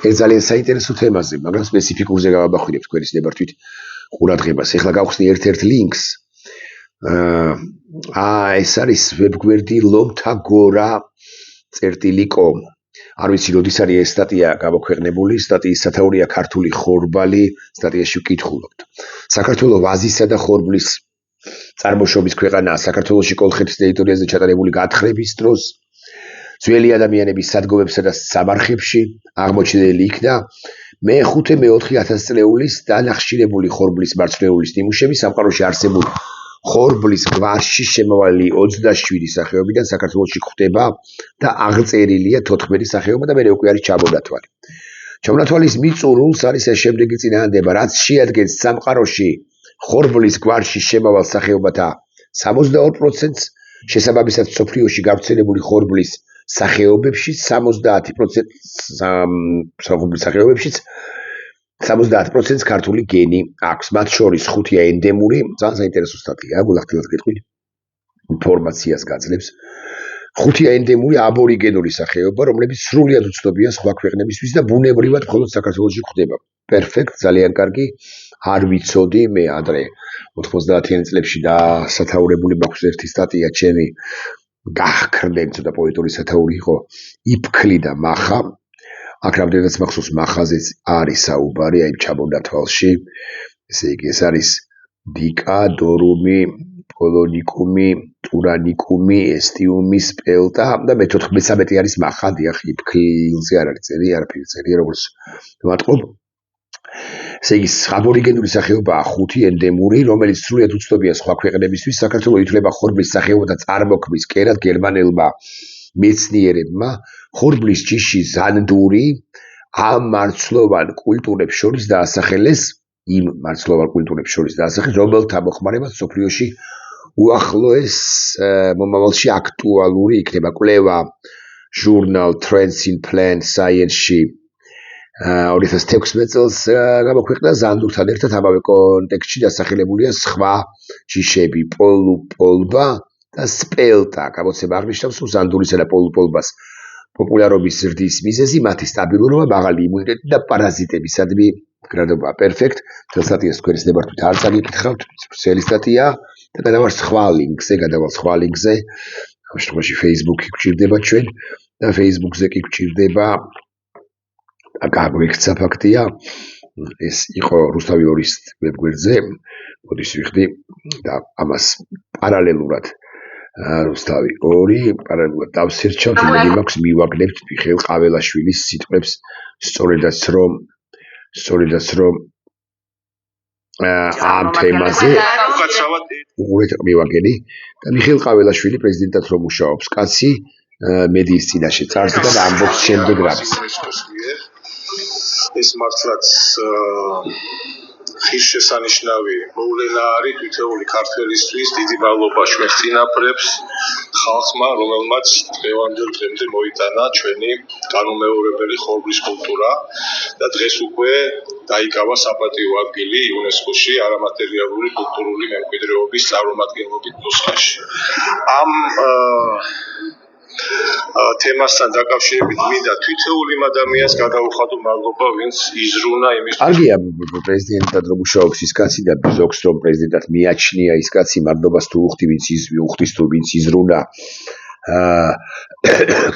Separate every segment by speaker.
Speaker 1: ეს ძალიან საინტერესო თემაზე, მაგრამ სპეციფიკურზე გავაბახვინებ თქვენი ნებართვით ყურადღებას. ეხლა გავხსნი ერთ-ერთ ლინკს. ეს არის ვებგვერდი lomtagora.com. არ ვიცი, როდის არის ეს სტატია გამოქვეყნებული, სტატიის სათაურია ქართული ხორბალი, სტატიაში ვკითხულობთ. საქართველოს ვაზისა და ხორბლის წარმოშობის ქვეყანაა, საქართველოში კოლხეთის ტერიტორიაზე ჩატარებული გათხრების დროს ძველი ადამიანების სადგომებსა და სამარხებში აღმოჩენილი იქნა მე-5-მე-4 წლეულის დანახშირებული ხორბლის მარცვლეულის ნიმუშები სამყაროში არსებულ ხორბლის გვარში შემავალი 27 სახეობიდან საქართველოში გვხვდება და აღწერილია 14 სახეობა და მე უკვე არის ჩამონათვალი. ჩამონათვალის მიწურულს არის ეს შემდეგი წინააღმდება, რაც შეადგენს სამყაროში ხორბლის გვარში შემავალ სახეობათა 62%-ს, შესაბამისად მსოფლიოში გავრცელებული ხორბლის სახეობებში 70% ქართული გენი აქვს. მათ შორის 5-ია ენდემური, ძალიან საინტერესო სტატია, გულახდილად გეტყვით. ინფორმაციას გაძლევს. 5-ია ენდემური აბორიგენული სახეობა, რომლებიც სრულიად უცნობია სხვა ქვეყნებისთვის და ბუნებრივად მხოლოდ საქართველოში გვხვდება. პერფექტ, ძალიან კარგი. არ ვიცოდი, მე ადრე 90-იან წლებში დასათაურებული მაქვს ერთი სტატია ჩემი გახქრდნენ, ცოტა პოეტური სათაური იყო, იფქლი და მახა. აქ რამდენადაც მახსოვს, მახაზეც არის საუბარი, აი ჩამონათვალში. ესე იგი, ეს არის დიკა, დორუმი, პოლონიკუმი, ტურანიკუმი, ესტიუმი, სპელტა და მე-13 არის მახა, დიახ, იფქლზე არ არის წელი, არაფერი წერია, როგორც ვატყობ. ესე იგი, აბორიგენული სახეობაა 5 ენდემური, რომელიც სრულიად უცნობია სხვა ქვეყნებისთვის. საქართველო ითვლება ხორბლის სახეობათა წარმოქმნის კერად გერმანელმა მეცნიერებმა. ხორბლის ჯიში ზანდური ამ მარცვლოვან კულტურებს შორის დაასახელეს, რომელთა მოხმარება მსოფლიოში უახლოეს მომავალში აქტუალური იქნება. კვლევა ჟურნალ Trends in Plant Science-ში 2016 წელს გამოქვეყნდა ზანდურთან ერთად ამავე კონტექსტში დასახელებულია სხვა ჯიშები, პოლუბა და სპელტა. გამოცემა აღნიშნავს, რომ ზანდურისა და პოლუბას პოპულარობის ზრდის მიზეზი მათი სტაბილურობა, მაღალი იმუნიტეტი და პარაზიტებისადმი მდგრადობა. პერფექტ. მთელ სტატიას თქვენის ნებართვით არ წაგიკითხავთ, ვრცელი სტატია და გადავალ სხვა ლინკზე, ამ შემთხვევაში Facebook-ი გვჭირდება ჩვენ და Facebook-ზე კი გვჭირდება და გაგვექცა ფაქტია, ეს იყო რუსთავი 2-ის ვებგვერდზე, მოდის ვიხდი და ამას პარალელურად რუსთავი 2 პარალელურად დავსერჩავთ, იმედი მაქვს მივაგნებთ მიხეილ ყაველაშვილის სიტყვებს, სწორედაც რომ ამ თემაზე უყურეთ მივაგენი და მიხეილ ყაველაშვილი პრეზიდენტად რომ მუშაობს, კაცი მედიის წინაშე წარსდგა და ამბობს შემდეგ რამის.
Speaker 2: ეს მართლაც ღირსშესანიშნავი მოვლენა არის თითოეული ქართველისთვის. დიდი მადლობა ჩვენს წინაპრებს, ხალხმა, რომელმაც დღევანდელ დღემდე მოიტანა ჩვენი განუმეორებელი ხორბლის კულტურა და დღეს უკვე დაიკავა საპატიო ადგილი იუნესკოში არამატერიალური კულტურული მემკვიდრეობის წარმომადგენლობით ნუსხაში. ამ თემასთან დაკავშირებით მინდა თითოეულ იმ ადამიანს გადავუხადო მადლობა, ვინც იზრუნა იმის.
Speaker 1: კარგია, პრეზიდენტად რომ მუშაობს ის კაცი და ბიზოქს რომ პრეზიდენტად მიაჩნია ის კაცი, მადლობას თუ უხდი, ვინც იზრუნა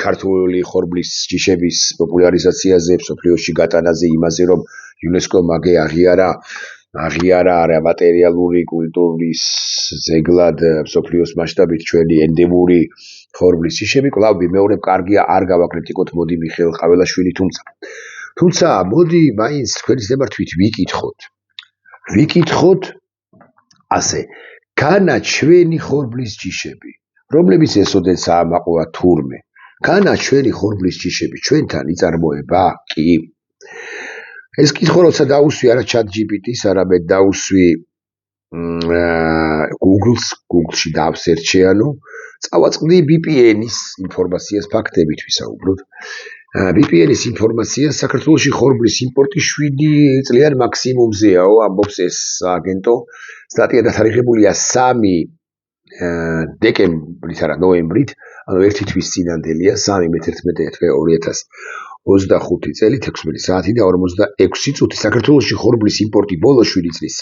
Speaker 1: ქართული ხორბლის ჯიშების პოპულარიზაციაზე, მსოფლიოში გატანაზე, იმაზე რომ იუნესკომ მაგე აღიარა არამატერიალური კულტურის ზეგლად მსოფლიოს მასშტაბით ჩვენი ენდემური ხორბლის ჯიშები. კვლავ ვიმეორებ, კარგია, არ გავაკრიტიკოთ, მოდი მიხეილ ყაველაშვილი, თუმცა მოდი მაინც თქვენის ნებართვით ვიკითხოთ ასე, განა ჩვენი ხორბლის ჯიშები, რომლებიც ესოდენს აამაყვა თურმე, განა ჩვენი ხორბლის ჯიშები ჩვენთან იწარმოება? კი. ეს კითხვა როცა დაუსვი არა ChatGPT-ს, არამედ დაუსვი Google-ში დავსერჩე, წავაწყდი VPN-ის ინფორმაციას, ფაქტებით ვისაუბროთ. VPN-ის ინფორმაცია საქართველოში ხორბლის იმპორტი 7 წლიან მაქსიმუმზეაო, ამბობს ეს აგენტო. სტატია დათარიღებულია 3 დეკემბრით, არა ნოემბრით, ანუ ერთი თვის წინანდელია, 3 მე-11 თვე 25 წელი 16 საათი და 46 წუთი. საქართველოში ხორბლის იმპორტი ბოლო 7 წლის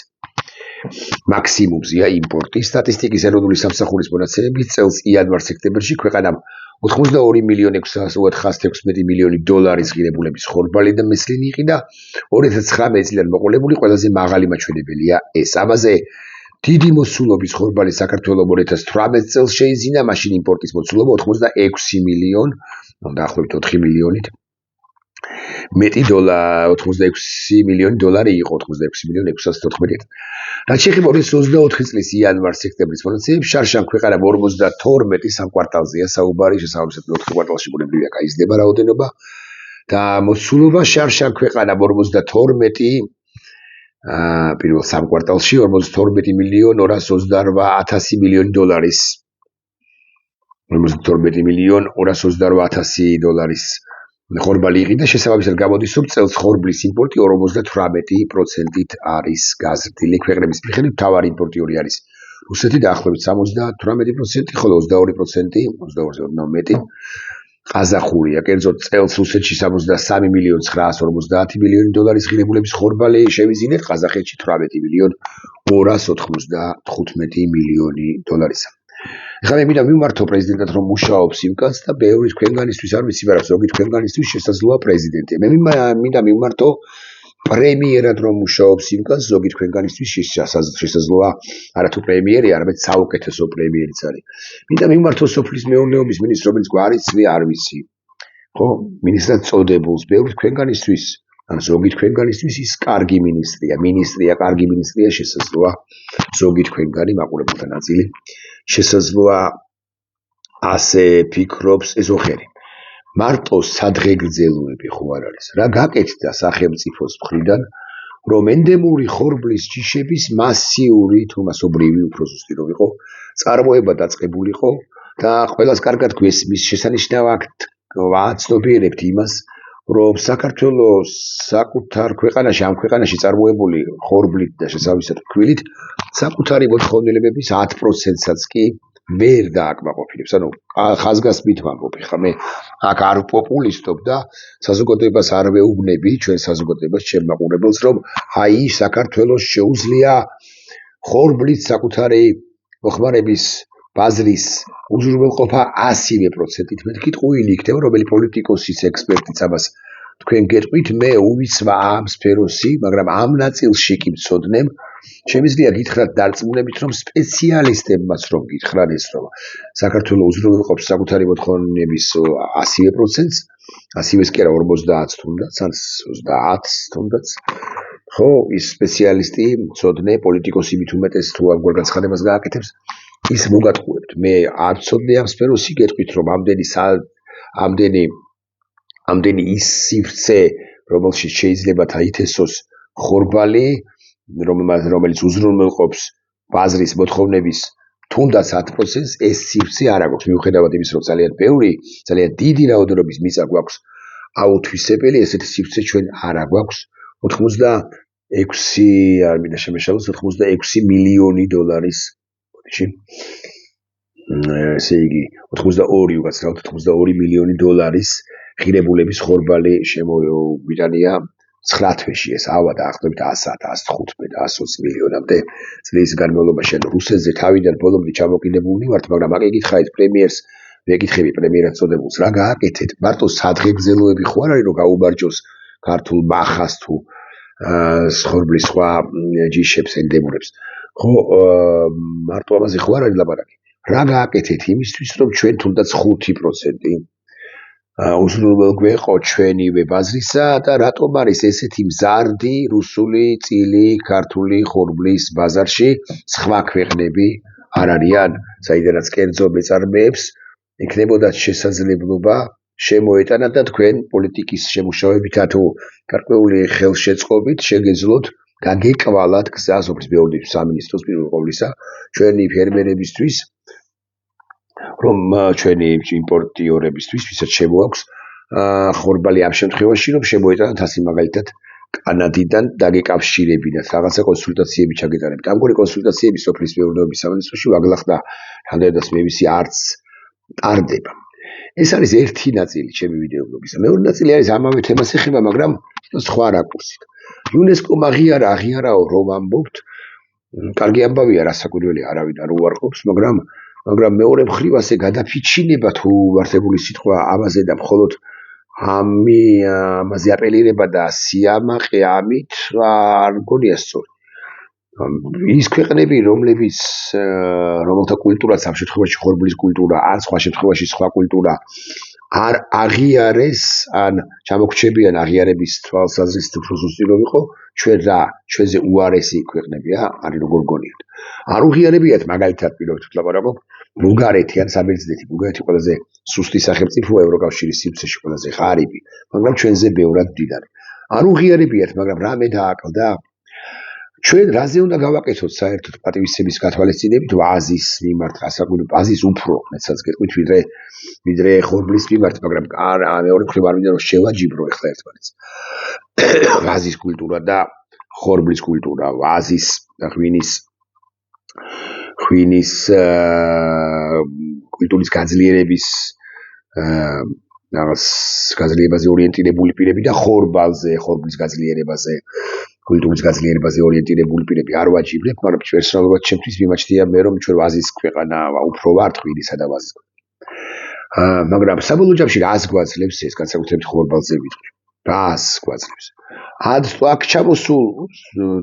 Speaker 1: მაქსიმუმზეა იმპორტი. სტატისტიკის ეროვნული სამსახურის მონაცემებით წელს იანვარ-სექტემბერში ქვეყანამ 82.616 მილიონი დოლარის ღირებულების ხორბალი და მესლინი იყიდა. 2019 წლიდან მოყოლებული ყველაზე მაღალი მაჩვენებელია ეს. ამაზე დიდი მოცულობის ხორბალი საქართველოს 2018 წელს შეიძინა, მაშინ იმპორტის მოცულობა 86 მილიონ, დაახლოებით 4 მილიონით მეტი 86 მილიონი დოლარი იყო, 86 მილიონი 614. რაც შეეხება 2024 წლის იანვარ-სექტემბრის მონაცემებს, შარშან ქვეყანამ 52 სამ კვარტალზეა საუბარი, შესაბამისად 4 კვარტალში ბუნებრივია გაიზრდება რაოდენობა და მოცულობა შარშან ქვეყანამ 52 პირველ სამ კვარტალში 52 მილიონ 228 მილიონი დოლარის 52 მილიონ 228 დოლარის ხორბალი იყიდა. შესაბამისად გამოდის, რომ წელს ხორბლის იმპორტი 58%-ით არის გაზრდილი. ქვეყნების მიხედვით მთავარი იმპორტიორი არის რუსეთი დაახლოებით 78%, ხოლო 22% მეტი ყაზახურია. კერძოდ წელს რუსეთში 63 მილიონ 950 მილიონი დოლარის ღირებულების ხორბალი შევიზინეთ, ყაზახეთში 18 მილიონ 295 მილიონი დოლარისა. ეხლა მე მინდა მივმართო პრეზიდენტად, რომ მუშაობს იმ კაცს და ბევრი თქვენგანისთვის არ ვიცი, მაგრამ ზოგი თქვენგანისთვის შესაძლოა პრეზიდენტია. მე მინდა მივმართო პრემიერად, რომ მუშაობს იმ კაცს, ზოგი თქვენგანისთვის შესაძლოა არათუ პრემიერი, არამედ საუკეთესო პრემიერიც არის. მინდა მივმართო სოფლის მეურნეობის მინისტრს, რომელიც გვარიც არ ვიცი. ხო, მინისტრად წოდებულს, ბევრი თქვენგანისთვის, ან ზოგი თქვენგანისთვის ის კარგი მინისტრია, კარგი მინისტრია შესაძლოა ზოგი თქვენგანი მაყურებელთა ნაწილი შესაძლოა ასე ფიქრობს ეზოხერი. მარტო სადღეგრძელოები ხო არ არის. რა გაკეთდა სახელმწიფოს მხრიდან, რომ ენდემური ხორბლის ჯიშების მასიური თუ მასობრივი უფრო ზუსტი რომ იყო, წარმოება დაწყებულიყო და ყველას კარგად გვესმის, შესანიშნავად ვაცნობიერებთ იმას, რომ საქართველოს საკუთარ ქვეყანაში, ამ ქვეყანაში წარმოებული ხორბლით და შესაბამისად ფქვილით საკუთარი მოთხოვნილებების 10%-საც კი ვერ დააკმაყოფილებს. ანუ ხაზგასმით ვამბობ, ხა მე აქ არ პოპულისტობ და საზოგადოებას არ ვეუბნები, ჩვენ საზოგადოებას ჩემ მაყურებელს, რომ აი საქართველოს შეუძლია ხორბლით საკუთარი მოხმარების ბაზრის უზრუნველყოფა 100%-ით. მეთქი ტყუილი იქნება, რომელი პოლიტიკოსის ექსპერტიც ამას თქვენ გეტყვით, მე უვიცვა ამ სფეროსი, მაგრამ ამ ნაწილში კი მცოდნემ, შემიძლია გითხრათ დარწმუნებით, რომ სპეციალისტებმაც რომ გითხრათ ეს, რომ საქართველოს უზრუნველყოფს საკუთარი მოთხოვნების 100%-ს, 100-ს კი არა 50-ს თუნდაც, ან 30-ს თუნდაც. ხო, ის სპეციალისტი, მცოდნე, პოლიტიკოსი მით უმეტეს თუ ამგვარ განცხადებას გააკეთებს, ის მოგატყუებთ. მე არ ვცოდნე ამ სფეროსი, გეტყვით, რომ ამდენი ის სივრცე, რომელშიც შეიძლება თაითესოს ხორბალი, რომელიც უზრუნველყოფს ბაზრის მოთხოვნების თუნდაც 10%-ს, ეს სივრცე არ აქვს. მიუხედავად იმის, რომ ძალიან ბევრი, ძალიან დიდი რაოდენობის მიწა გვაქვს აუთვისებელი, ესეთი სივრცე ჩვენ არ გვაქვს. 86 არ მინდა შემეშალოს 86 მილიონი დოლარის ესე იგი 82 უკაცრავად 82 მილიონი დოლარის ღირებულების ხორბალი შემოგვიტანია 9 თვეში. ეს ავა დაახლოებით 100, 115, 120 მილიონამდე წლის განმავლობაში. ანუ რუსეთზე თავიდან ბოლომდე ჩამოკიდებული ვართ, მაგრამ აქ ეკითხავით პრემიერს, ვეკითხები პრემიერად წოდებულს, რა გააკეთეთ? მარტო სადღეგრძელოები ხო არ არის, რომ გაუბარჯოს ქართულ მახას თუ ხორბლის სხვა ჯიშებს ენდემურებს. ხო, მარტო ამაზე ხო არ არის ლაპარაკი. რა გააკეთეთ იმისთვის, რომ ჩვენ თუნდაც 5% უზრუნველგვეყო ჩვენივე ბაზრისა და რატომ არის ესეთი მზარდი რუსული, წილი, ქართული ხორბლის ბაზარში სხვა ქვეყნები არ არიან, საიდანაც კერძო მეწარმეებს ექნებოდათ შესაძლებლობა შემოეტანათ და თქვენ პოლიტიკის შემუშავებითა თუ გარკვეული ხელშეწყობით შეგეძლოთ გაგეკვალათ გზა სოფლის მეურნეობის სამინისტროს პირველ ყოვლისა ჩვენი ფერმერებისთვის, რომ ჩვენი იმპორტიორებისთვის, ვისაც შემოაქვს ხორბალი ამ შემთხვევაში, რომ შემოეტანათ ასე მაგალითად კანადიდან დაგეკავშირებინათ, რაღაცა კონსულტაციები ჩაგეტარებთ. ამგვარი კონსულტაციები სოფლის მეურნეობის სამინისტროში ვაგლახდა, რამდენადაც მე ვიცი, არც ტარდება. ეს არის ერთი ნაწილი ჩემი ვიდეობლოგისა. მეორე ნაწილი არის ამავე თემას ეხება, მაგრამ სხვა რაკურსით. იუნესკომ აღიარაო რომ ამბობთ, კარგი ამბავია, რასაკვირველია, არავინ არ უარყოფს, მაგრამ მეორე მხრივ ასე გადაფიჩინება თუ ვარსებული სიტყვა ამაზე და მხოლოდ ამაზე აპელირება და სიამაყე ამით არ მგონია სწორი. ის ქვეყნები, რომელთა კულტურაც ამ შემთხვევაში ხორბლის კულტურა, ან სხვა შემთხვევაში სხვა კულტურა არ აღიარეს, ან ჩამოგრჩებიან აღიარების თვალსაზრისით უფრო ზუსტი რომ იყო, ჩვენზე უარესი ქვეყნებია, არის როგორ გონიათ. არ უღიარებიათ მაგალითად პირობითად ლაპარაკობ, ბულგარეთი ან საბერძნეთი. ბულგარეთი ყველაზე სუსტი სახელმწიფოა ევროკავშირის სივრცეში, ყველაზე ღარიბი, მაგრამ ჩვენზე ბევრად მდიდარი. არ უღიარებიათ, მაგრამ რამე დააკლდა? ჩვენ რაზე უნდა გავაკეთოთ საერთოდ პატივისცემის გათვალისწინებით აზიის მიმართ, აზიის უფრო მეცაც გეტყვით ვიდრე ხორბლის მიმართ, მაგრამ მეორე მხრივ არ მინდა რომ შევაჯიბრო ეხლა ერთმანეთს. აზიის კულტურა და ხორბლის კულტურა, აზიის და ღვინის კულტურის გაძლიერების რაღაც გაძლიერებაზე ორიენტირებული პირები და ხორბლის გაძლიერებაზე კულტურის გაძლიერებაზე ორიენტირებული პირები არ ვაჯიბრებ, მაგრამ პერსონალურად ჩემთვის მიმაჩნია მე რომ ჩვენ აზიის ქვეყანა უფრო ვართ ღვინისა და აზიის ქვეყანა. მაგრამ საბოლოო ჯამში რას გვაძლევს ეს განსაკუთრებით ხორბალზე ვიტყვი. რას გვაძლევს? აქ ჩამოსულ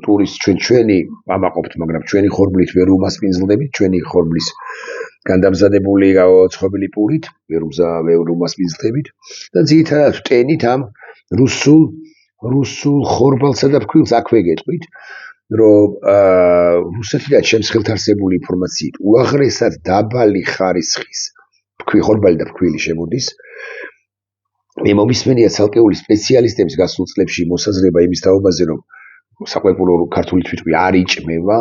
Speaker 1: ტურისტს ჩვენი ამაყობთ, მაგრამ ჩვენი ხორბლით ვერ უმასპინძლდებით, ჩვენი ხორბლის განდამზადებული გაუცხობილი პურით ვერ უმასპინძლდებით და ძირითადად ვტენით ამ რუსულ ხორბალსა და ფქვილს აქვე გეტყვით, რომ რუსეთიდან ჩემს ხელთარსებული ინფორმაციით უაღრესად დაბალი ხარისხის ხორბალი და ფქვილი შემოდის. მე მომისმენია ცალკეული სპეციალისტების გასულ წლებში მოსაზრება იმის თაობაზე, რომ საყურებელო ქართული თვითმფრინავი არ იჭმევა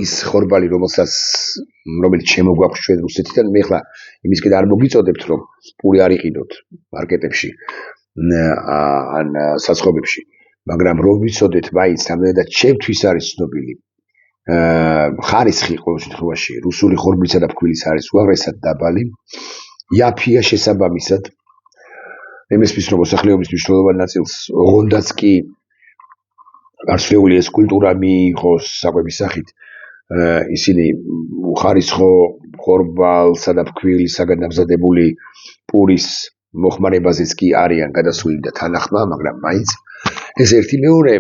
Speaker 1: ის ხორბალი, რომელიც შემოგვაქვს ჩვენ რუსეთიდან. მე ხლა იმისკენ არ მოგიწოდებთ, რომ პური არ იყიდოთ მარკეტებში ან საცხობებში, მაგრამ რომ ვიცოდეთ მაინც რამდენადაც ჩემთვის არის ცნობილი ხარისხი ყოველ შემთხვევაში რუსული ხორბლისა და ფქვილის არის უაღრესად დაბალი. იაფია შესაბამისად MSP-ის რომ მოსახლეობის მნიშვნელოვან ნაწილს ოღონდაც კი გარსვლეული ეს კულტურა მიიღოს საკვების სახით, ისინი უხარისხო ხორბალსა და ფქვილისაგან დამზადებული პურის მოხმარებაზეც კი არიან გადასული და თანახმა, მაგრამ მაინც ეს ერთი მეორე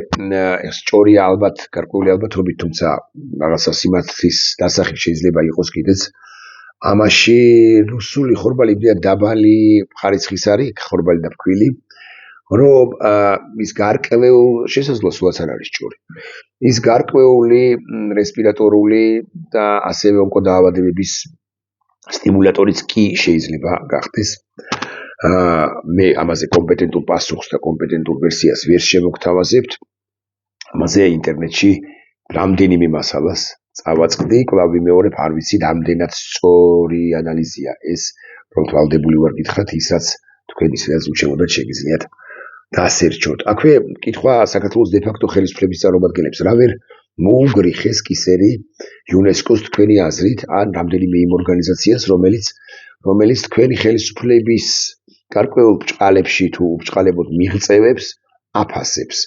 Speaker 1: სწორია ალბათ, გარკვეული ალბათობით, თუმცა რაღაცა სიმართლის დასახი შეიძლება იყოს კიდეც. ამაში რუსული ხორბალი იმდენად დაბალი ხარისხის არის, ხორბალი და ფქვილი, რომ ის გარკვეულ შესაძლოა სულაც არ არის ჭური. ის გარკვეული რესპირატორული და ასევე ონკოდაავადებების სტიმულატორიც კი შეიძლება გახდეს. მე ამაზე კომპეტენტურ პასუხს და კომპეტენტურ ვერსიას ვერ შემოგთავაზებთ. ამაზე ინტერნეტში რამდენიმე მასალას წავაწყდი, კვლავ ვიმეორებ, არ ვიცი რამდენად სწორი ანალიზია ეს, რომ თვალდებული ვარ გითხრათ ისაც თქვენი სადაც უჩემოდათ შეგიძლიათ დასერჩოთ. აქვე კითხვა საქართველოს დე-ფაქტო ხელისუფლების წარმომადგენლებს, რა ვერ მოუგრიხეს კისერი იუნესკოს თქვენი აზრით, ან რამდენიმე იმ ორგანიზაციას, რომელიც თქვენი ხელისუფლების გარკვეულ ბრჭყალებში თუ ბრჭყალებოდ მიღწევებს აფასებს.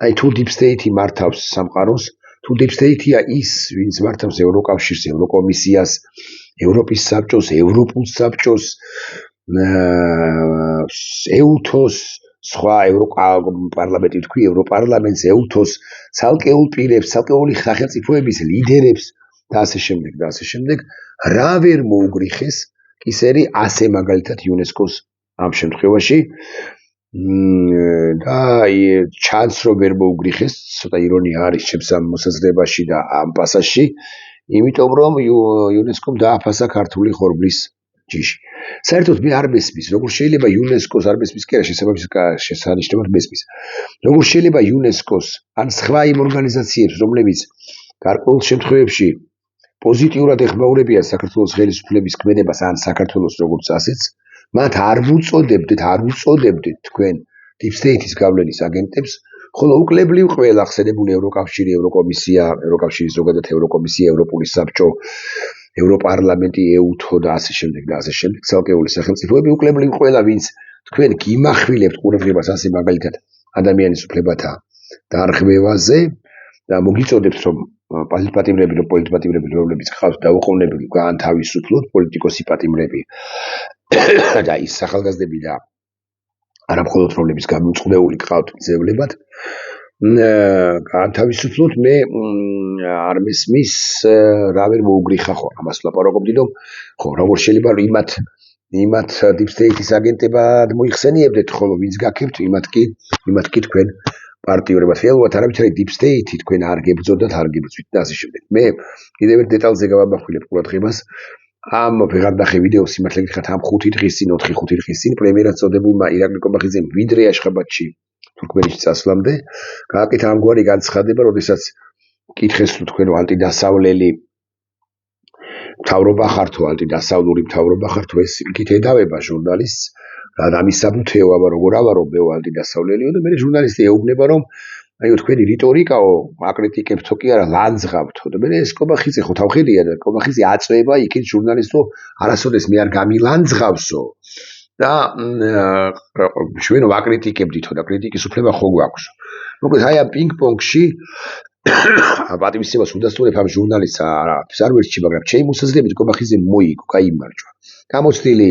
Speaker 1: აი თუ deep state მართავს სამყაროს, თუ deep state-ია ის, ვინც მართავს ევროკავშირს, ევროკომისიას, ევროპის საბჭოს, ევროპულ საბჭოს, ეუთოს, სხვა ევროპარლამენტი თქვი, ევროპარლამენტს, ეუთოს, ცალკეულ პირებს, ცალკეული სახელმწიფოების ლიდერებს და ასე შემდეგ, რა ვერ მოუგრიხეს კისერი ასე მაგალითად იუნესკოს ამ შემთხვევაში და ჩანს რომ ვერ მოუგრიხეს, ცოტა ირონია არის ჩემს ამ მოსაზრებაში და ამ პასაჟში, იმიტომ რომ იუნესკომ დააფასა ქართული ხორბლის ჯიში. საერთოდ მე არ მესმის, როგორ შეიძლება იუნესკოს არ მესმის კი არა, შესანიშნავად მესმის. როგორ შეიძლება იუნესკოს ან სხვა იმ ორგანიზაციებს, რომლებიც გარკვეულ შემთხვევებში პოზიტიურად ეხმაურებიან საქართველოს ხელისუფლების ქმედებას ან საქართველოს როგორც ასეც, მათ არ უწოდებდით თქვენ deep state-ის გავლენის აგენტებს, ხოლო უკლებლივ ყველა ხსენებული ევროკავშირი, ევროკომისია, ევროკავშირის ზოგადად ევროკომისია, ევროპული საბჭო, ევროპარლამენტი, ეუთო და ასე შემდეგ და ასე შემდეგ, ცალკეული სახელმწიფოები უკლებლივ ყველა, ვინც თქვენ გიმახვილებთ ყურადღებას ასე მაგალითად ადამიანის უფლებათა დარღვევაზე და მოგიწოდებთ რომ პოლიტპატიმრები, რომლებიც ხავთ დაუყოვნებლივ გაანთავისუფლოთ პოლიტიკოსი პატიმრები და ის სახალხაზრდები და არა მხოლოდ რომლებიც გამოუწყდეული ყავთ მძევლებად გაანთავისუფლოთ მე არ მესმის რა ვერ მოუგრიხა ხო ამას ვლაპარაკობდი რომ ხო როგორ შეიძლება იმათ deep state-ის აგენტებად მოიხსენიებდეთ ხოლო ვინც გაქებთ იმათ კი თქვენ პარტიურებად რეალურად არამედ deep state-ი თქვენ არ გებრძოდათ არ გებრძვით და ასე შემდეგ მე კიდევ ერთ დეტალზე გავამახვილებ ყურადღებას ამ ვეღარ ნახე ვიდეოს სიმართლე გითხრათ ამ 5 დღის წინ 4-5 დღის წინ პრემიერად წოდებულმა ირაკლი კობახიძემ ვიდრე აშხაბადში თურქმენეთში წასვლამდე გააკეთა ამგვარი განცხადება როდესაც კითხეს თუ თქვენ ანტიდასავლელი მთავრობა ხართო ანტიდასავლური მთავრობა ხართო ეს იქით ედავება ჟურნალისტს რა დამისაბუთეო აბა როგორ ავარო ანტიდასავლელიო და მე ჟურნალისტი ეუბნება რომ აიო თქვენი რიტორიკაო აკრიტიკებთო კი არა ლანძღავთო და მე ეს კობახიძე ხო თავხედია და კობახიძე აწვება იქით ჟურნალისტო არასოდეს მე არ გამილანძღავსო და ჩვენ ვაკრიტიკებდითო და კრიტიკის უფლება ხო გვაქვს მოკლედ აი ამ პინგ-პონგში პატივისცემას უდასტურებ ამ ჟურნალისტს არ ვერჩი მაგრამ ჩემი მოსაზრებით კობახიძემ მოიგო გაიმარჯვა გამოცდილი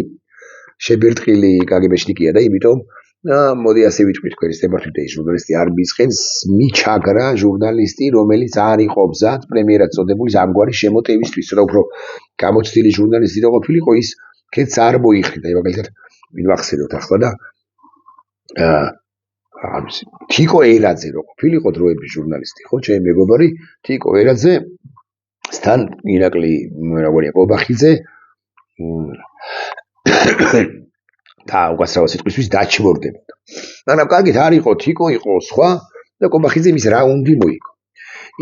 Speaker 1: შებერტყილი კგბ-შნიკია და იმიტომ მოდი ასე ვიტყვი თქვენ სტემართვით ეს ჟურნალისტი არ მიწყენს მიჩაგრა ჟურნალისტი რომელიც არ იყო ბზად პრემიერად წოდებული ამგვარი შემოტევისთვის რა უფრო გამოცდილი ჟურნალისტი რო ყოფილიყო ის კეთს არ მოიხდა მაგალითად ვინ ვახსენოთ ახლა და თიკო ერაძე რო ყოფილიყო დროების ჟურნალისტი ხო ჩემი მეგობარი თიკო ერაძე სთან ირაკლი როგორია კობახიძე და უგასავა სიტყვისთვის დაჩმორდებოდა. მაგრამ კარგით არ იყო თიკო იყო სხვა და კობახიძე მის რაუნდი მოიგო.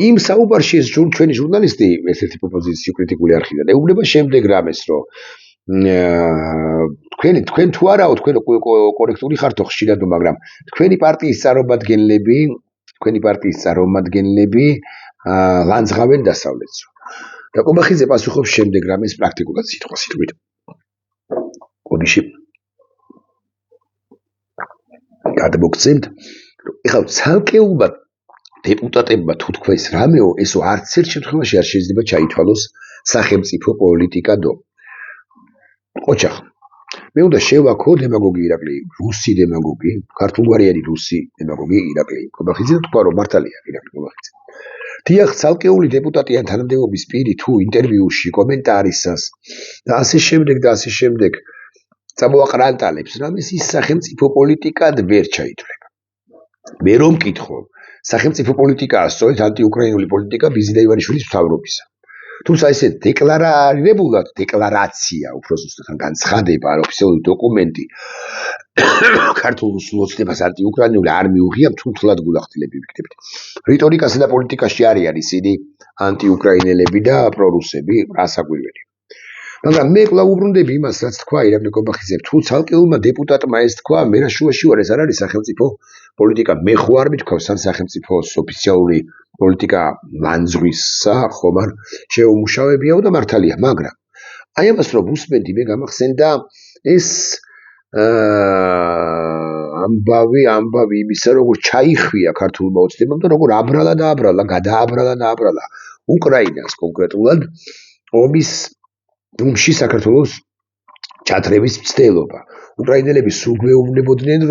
Speaker 1: იმ საუბარში ეს ჩვენი ჟურნალისტი ერთ-ერთი პოზიცია კრიტიკული არქიდან ეუბნება შემდეგ რამეს რომ თქვენ თუ არაო თქვენ კორექტული ხართ ხშირად მაგრამ თქვენი პარტიის წარმომადგენლები ლანძღავენ დასავლეთს. და კობახიძე პასუხობს შემდეგ რამეს პრაქტიკულად სიტყვით. გონიში გადმოგცემთ ეხლა ცალკეულმა დეპუტატებმა თუ თქვა ის რამეო ესო არც ერთ შემთხვევაში არ შეიძლება ჩაითვალოს სახელმწიფო პოლიტიკა დო ოჩახ მე უნდა შევაქო დემაგოგი ირაკლი რუსი დემაგოგი ქართულგვარიანი რუსი დემაგოგი ირაკლი კობახიძე თქვა რომ მართალია ირაკლი კობახიძე დიახ ცალკეული დეპუტატი ან თანამდებობის პირი თუ ინტერვიუში კომენტარისას და ასე შემდეგ წამოაყრანტალებს რამეს ის სახელმწიფო პოლიტიკად ვერ ჩაითვლება. მე რომ მკითხო, სახელმწიფო პოლიტიკაა სწორედ ანტიუკრაინული პოლიტიკა ბიზნეს ივანიშვილის მთავრობისა. თუმცა ესე დეკლარირებულად დეკლარაცია უფრო ზუსტად განცხადება არ ოფიციალური დოკუმენტი ქართულ რუსულ ოცნებას ანტიუკრაინული არ მიუღია თუნთლად გულახდილები ვიქნებით. რიტორიკასა და პოლიტიკაში არიან ისინი ანტიუკრაინელები და პრორუსები რასაკვირველია. მაგრამ მე კვლავ უბრუნდები იმას რაც თქვა ირაკლი კობახიძემ თუ ცალკეულმა დეპუტატმა ეს თქვა მე რა შუაში ვარ ეს არ არის სახელმწიფო პოლიტიკა მე ხო არ მithქვავს ან სახელმწიფოს ოფიციალური პოლიტიკა ლანძღვისა ხომ არ შეუმუშავებიაო და მართალია მაგრამ აი ამას რომ უსმენდი მე გამახსენდა ეს ამბავი იმისა როგორ ჩაიხვია ქართულმა ოცნებამ და როგორ გადააბრალა უკრაინას კონკრეტულად ომში საქართველოს ჩათრების მცდელობა. უკრაინელები სულ გვეუბნებოდნენ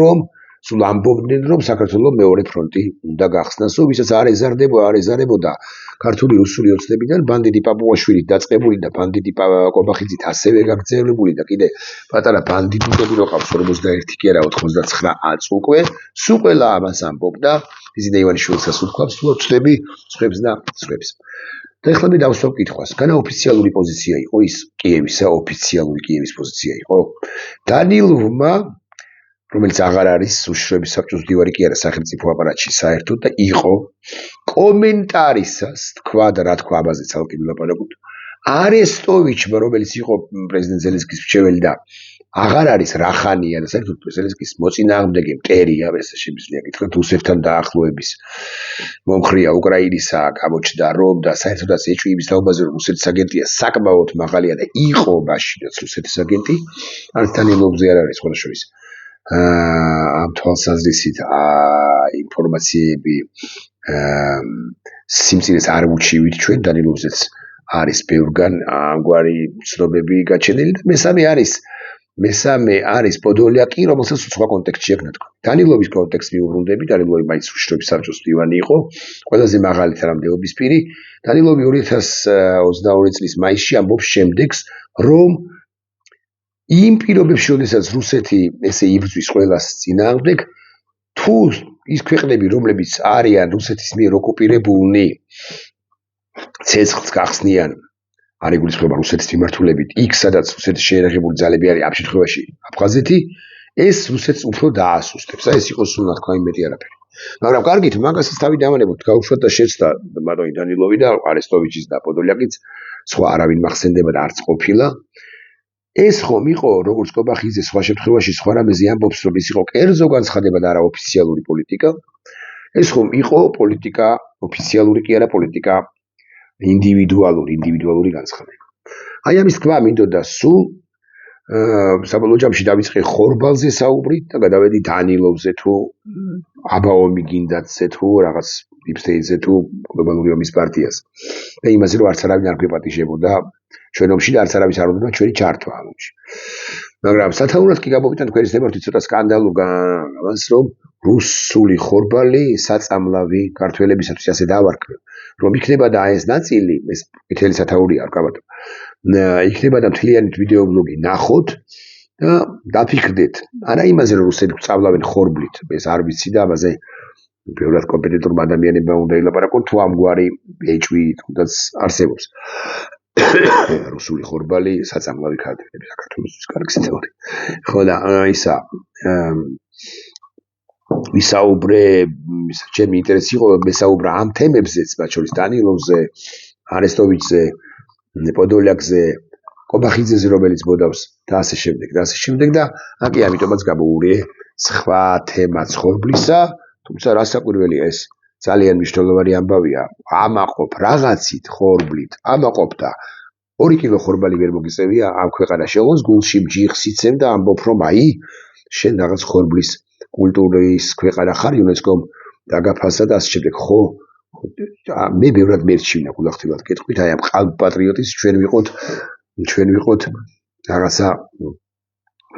Speaker 1: სულ ამბობდნენ რომ საქართველოს მეორე ფრონტი უნდა გახსნასო, ვისაც არ ეზარდებოდა ქართული რუსული ოცნებიდან ბანდიტი პაპუაშვილი დაწყებული და ბანდიტი კობახიძით ასევე გაგრძელებული და კიდე პატარა ბანდიტები რო ყავს 41 კი არა 99 უკვე სულ ყველა ამას ამბობდა ბიზნეს ივანიშვილსაც უთქვამს თუ ოცნები სხვებს და სხვებს. და ეხლა მე დავსვამ კითხვას, განაოფიციალური პოზიცია იყო ის კიევისა, ოფიციალური კიევის პოზიცია იყო. დანილოვმა, რომელიც აღარ არის უშიშროების საბჭოს მდივარი კი არა სახელმწიფო აპარატში საერთოდ და იყო კომენტარისას თქვა და რა თქვა ამაზე ცალკე ვილაპარაკოთ. არესტოვიჩმა, რომელიც იყო პრეზიდენტ ზელენსკის მრჩეველი და აღარ არის რახანია და საერთოდ ზელენსკის მოწინააღმდეგე მტერია, ეს შემიძლია გითხრათ რუსეთთან დაახლოების მომხრია უკრაინისა გამოჩნდა რომ და საერთოდაც ეჭვების თაობაზე რუსეთის აგენტია საკმაოდ მაღალია და იყო მაშინაც რუსეთის აგენტი, არც დანილოვზე არ არის სხვა შორის. ამ თვალსაზრისით ინფორმაციები სიმწირეს არ ვუჩივით ჩვენ დანილოვზეც არის ბევრგან ამგვარი ცნობები გაჩენილი და მესამე არის პოდოლიაკი, რომელსაც სხვა კონტექსტში აქვს ნათქვამი. დანილოვის კონტექსტს მიუბრუნდები, დანილოვი მაინც უშიშროების საბჭოს მდივანი იყო, ყველაზე მაღალი თანამდებობის პირი. დანილოვი 2022 წლის მაისში ამბობს შემდეგს, რომ იმ პირობებში, როდესაც რუსეთი ესე იბრძვის ყველას წინააღმდეგ, თუ ის ქვეყნები, რომლებიც არიან რუსეთის მიერ ოკუპირებულნი, ცეცხლს გახსნიან არ იგულისხმება რუსეთის მიმართულებით იქ, სადაც რუსეთის შეიარაღებული ძალები არის, ამ შემთხვევაში აფხაზეთი, ეს რუსეთს უფრო დაასუსტებს. ეს იყო სულ ნათქვამი მეტი არაფერი. მაგრამ კარგით, მაგასაც თავი დავანებოთ, გაუშვათ და შეცდა მადონი დანილოვი და არესტოვიჩის და პოდოლიაკიც, სხვა არავინ მახსენდება და არც ყოფილა. ეს ხომ იყო, როგორც კობახიძე სხვა შემთხვევაში სხვა რამეზე ამბობს, რომ ის იყო კერძო განცხადება და არა ოფიციალური პოლიტიკა. ეს ხომ იყო პოლიტიკა, ოფიციალური კი არა პოლიტიკა, ინდივიდუალური განცხადება. აი ამის თქვა მინდოდა სულ საბოლოო ჯამში დავიწყე ხორბალზე საუბრით და გადავედი დანილოვზე თუ აბაომი გინდათზე თუ რაღაც დიპსტეიტზე თუ გლობალური ომის პარტიას. და იმაზე რომ არც არავინ არ გვეპატიჟებოდა ჩვენ ომში და არც არავის არ უნდა ჩვენი ჩართვა ამ ომში. მაგრამ სათაურად კი გამოვიდა თქვენი ნებართვით ცოტა სკანდალურ გამას, რომ რუსული ხორბალი საწამლავი ქართველებისათვის ასე დავარქვევ, რომ იქნება და ეს ნაწილი, ეს მთელი სათაურია არ გავატო. იქნება და მთლიანი ვიდეობლოგი ნახოთ და დაფიქრდეთ. არა იმაზე რომ რუსები წავლავენ ხორბლით, ეს არ ვიცი და ამაზე ბევრად კომპეტენტურმა ადამიანებმა უნდა ილაპარაკონ, თუ ამგვარი ეჭვი თუნდაც არსებობს. რუსული ხორბალი საწამლავი ქართველები საქართველოს კარგი თეორია. ხო და ისა ვისაუბრე, ჩემი ინტერესი იყო მესაუბრა ამ თემებზეც, მათ შორის დანილოვზე, არესტოვიჩზე, პოდოლიაკზე, კობახიძეზე, რომელიც მოდავს და ასე შემდეგ და აკი ამიტომაც გამოურიე სხვა თემა ხორბლისა, თუმცა რასაკვირველია ეს ძალიან მნიშვნელოვანი ამბავია. ამაყობ რაღაცით ხორბლით, ამაყობ და 2 კილო ხორბალი ვერ მოგიწევია ამ ქვეყანაში, როგორც გულში მჯიხს იცემ და ამბობ რომ აი შენ რაღაც ხორბლის კულტურის ქვეყანა ხარ იუნესკომ დაგაფასა და ასე შემდეგ. ხო მე ბევრად მერჩივნა გულახდილად გეტყვით, აი ამ ყალბ-პატრიოტის ჩვენ ვიყოთ რაღაცა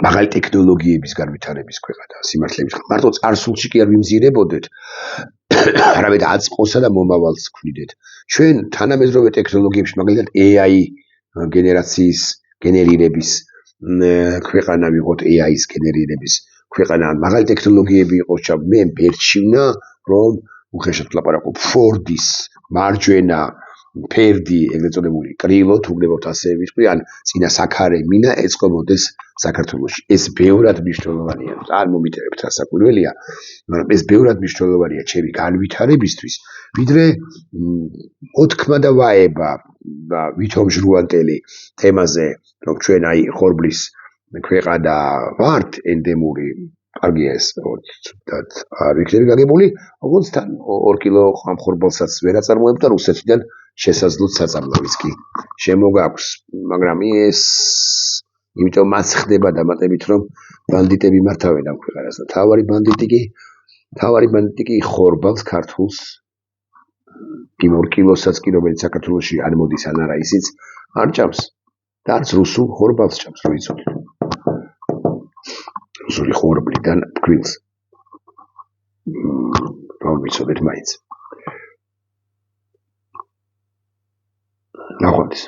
Speaker 1: მაღალი ტექნოლოგიების განვითარების ქვეყანა, სიმართლე მითხრა. მარტო წარსულში კი არ ვიმზირებოდეთ, არამედ აწყოსა და მომავალს ვქმნიდეთ. ჩვენ თანამედროვე ტექნოლოგიებში, მაგალითად AI გენერაციის გენერირების ქვეყანა ვიყოთ, AI-ის გენერირების ქვეყანა, მაღალი ტექნოლოგიები იყოს, მე მერჩივნა რომ უხეშად ვლაპარაკობ ფორდის მარჯვენა ფერდი, ეგრეთ წოდებული კრილო, თუ გნებავთ ასე ვიტყვი, ან წინა საქარე მინა ეწყობოდეს საქართველოში. ეს ბევრად მნიშვნელოვანია. არ მომიტევებთ რასაკვირველია, მაგრამ ეს ბევრად მნიშვნელოვანია ჩემი განვითარებისთვის, ვიდრე მოთქმა და ვაება და ვითომ ჟრუანტელი თემაზე, რომ ჩვენ აი ხორბლის ქვეყანა ვართ ენდემური, კარგია ეს არ იქნება გაგებული, როგორც თან 2 კილო ამ ხორბალსაც ვერ აწარმოებ და რუსეთიდან შესაძლოა საწამლავიც კი შემოგაქვს, მაგრამ ეს იმიტომ მას ხდება დამატებით, რომ ბანდიტები მართავენ ამ ქვეყანას და თავარი ბანდიტი კი ხორბალს ქართულს იმ 2 კილოსაც კი რომელიც საქართველოში არ მოდის ან არა ისიც არ ჭამს და არც რუსულ ხორბალს ჭამს, რო იცოდეთ. რუსული ხორბლიდან ფქვილს რომ ვიცოდეთ მაინც. ნახვამდის.